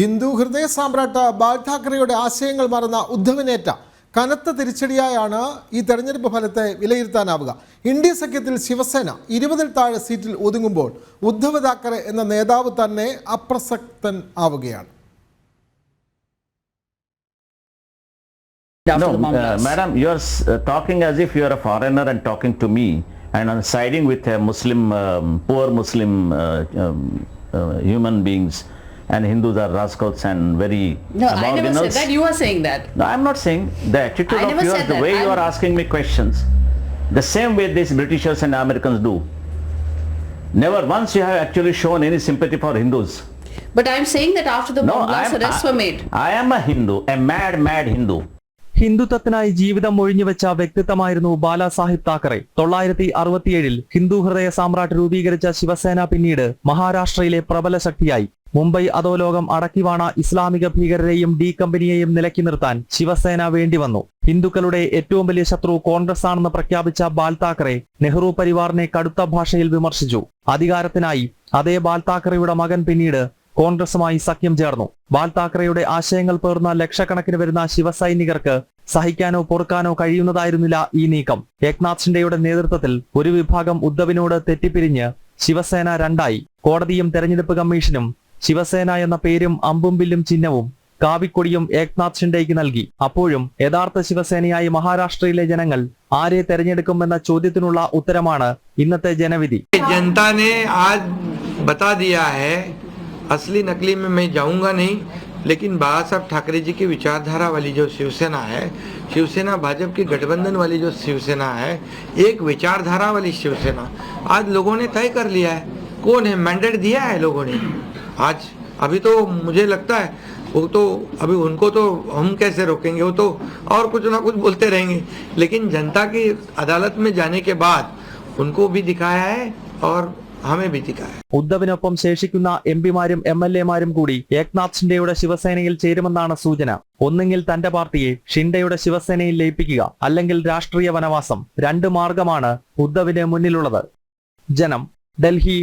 ഹിന്ദു ഹൃദയ സാമ്രാട്ട് ബാൽ ഠാക്കറെയുടെ ആശയങ്ങൾ മറന്ന ഉദ്ധവിനേറ്റ കനത്ത തിരിച്ചടിയായാണ് ഈ തെരഞ്ഞെടുപ്പ് ഫലത്തെ വിലയിരുത്താനാവുക. ഇന്ത്യ സഖ്യത്തിൽ ശിവസേന 20-ൽ താഴെ സീറ്റിൽ ഒതുങ്ങുമ്പോൾ ഉദ്ധവ് താക്കറെ എന്ന നേതാവ് തന്നെ അപ്രസക്തൻ ആവുകയാണ്. No, madam, you are talking as if you are a foreigner and talking to me and I'm siding with a Muslim, poor Muslim human beings, and Hindus are rascals and very No, I never said that. You are saying that. No, I'm not saying. The attitude of yours, the way you are asking me questions, the same way these Britishers and Americans do. Never once you have actually shown any sympathy for Hindus. But I'm saying that after the bomb blast, arrests were made. I am a Hindu, a mad Hindu. ഹിന്ദുത്വത്തിനായി ജീവിതം ഒഴിഞ്ഞുവെച്ച വ്യക്തിത്വമായിരുന്നു ബാലാസാഹിബ് താക്കറെ. 1967-ൽ ഹിന്ദു ഹൃദയ സാമ്രാട്ട് രൂപീകരിച്ച ശിവസേന പിന്നീട് മഹാരാഷ്ട്രയിലെ പ്രബല ശക്തിയായി. മുംബൈ അധോലോകം അടക്കിവാണ ഇസ്ലാമിക ഭീകരരെയും D കമ്പനിയെയും നിലക്കി നിർത്താൻ ശിവസേന വേണ്ടിവന്നു. ഹിന്ദുക്കളുടെ ഏറ്റവും വലിയ ശത്രു കോൺഗ്രസ് ആണെന്ന് പ്രഖ്യാപിച്ച ബാൽ താക്കറെ നെഹ്റു പരിവാറിനെ കടുത്ത ഭാഷയിൽ വിമർശിച്ചു. അധികാരത്തിനായി അതേ ബാൽ താക്കറെയുടെ മകൻ പിന്നീട് കോൺഗ്രസുമായി സഖ്യം ചേർന്നു. ബാൽ താക്കറെയുടെ ആശയങ്ങൾ പേർന്ന ലക്ഷക്കണക്കിന് വരുന്ന ശിവസൈനികർക്ക് സഹിക്കാനോ പൊറുക്കാനോ കഴിയുന്നതായിരുന്നില്ല ഈ നീക്കം. ഏക്നാഥ് ഷിൻഡെയുടെ നേതൃത്വത്തിൽ ഒരു വിഭാഗം ഉദ്ധവിനോട് തെറ്റിപ്പിരിഞ്ഞ് ശിവസേന രണ്ടായി. കോടതിയും തെരഞ്ഞെടുപ്പ് കമ്മീഷനും ശിവസേന എന്ന പേരും അമ്പും വില്ലും ചിഹ്നവും കാവിക്കൊടിയും ഏക്നാഥ് ഷിൻഡെയ്ക്ക് നൽകി. അപ്പോഴും യഥാർത്ഥ ശിവസേനയായി മഹാരാഷ്ട്രയിലെ ജനങ്ങൾ ആരെ തെരഞ്ഞെടുക്കുമെന്ന ചോദ്യത്തിനുള്ള ഉത്തരമാണ് ഇന്നത്തെ ജനവിധി. जनता ने आज बता दिया है, असली नकली में मैं जाऊंगा नहीं, लेकिन बाला साहब ठाकरे जी की विचारधारा वाली जो शिवसेना है, शिवसेना भाजपा की गठबंधन वाली जो शिवसेना है, एक विचारधारा वाली शिवसेना आज लोगों ने तय कर लिया है. कौन है, मैंडेट दिया है लोगों ने. आज अभी तो मुझे लगता है वो तो अभी उनको तो हम कैसे रोकेंगे, वो तो और कुछ ना कुछ बोलते रहेंगे, लेकिन जनता की अदालत में जाने के बाद उनको भी दिखाया है और हमें भी दिखाया है. ഉദ്ധവിനൊപ്പം ശേഷിക്കുന്ന എംപിമാരും MLA-മാരും കൂടി ഏക്നാഥ് ഷിൻഡെയുടെ ശിവസേനയിൽ ചേരുമെന്നാണ് സൂചന. ഒന്നുകിൽ തന്റെ പാർട്ടിയെ ഷിൻഡെയുടെ ശിവസേനയിൽ ലയിപ്പിക്കുക, അല്ലെങ്കിൽ രാഷ്ട്രീയ വനവാസം. രണ്ട് മാർഗമാണ് ഉദ്ധവിന് മുന്നിലുള്ളത്. ജനം, ഡൽഹി.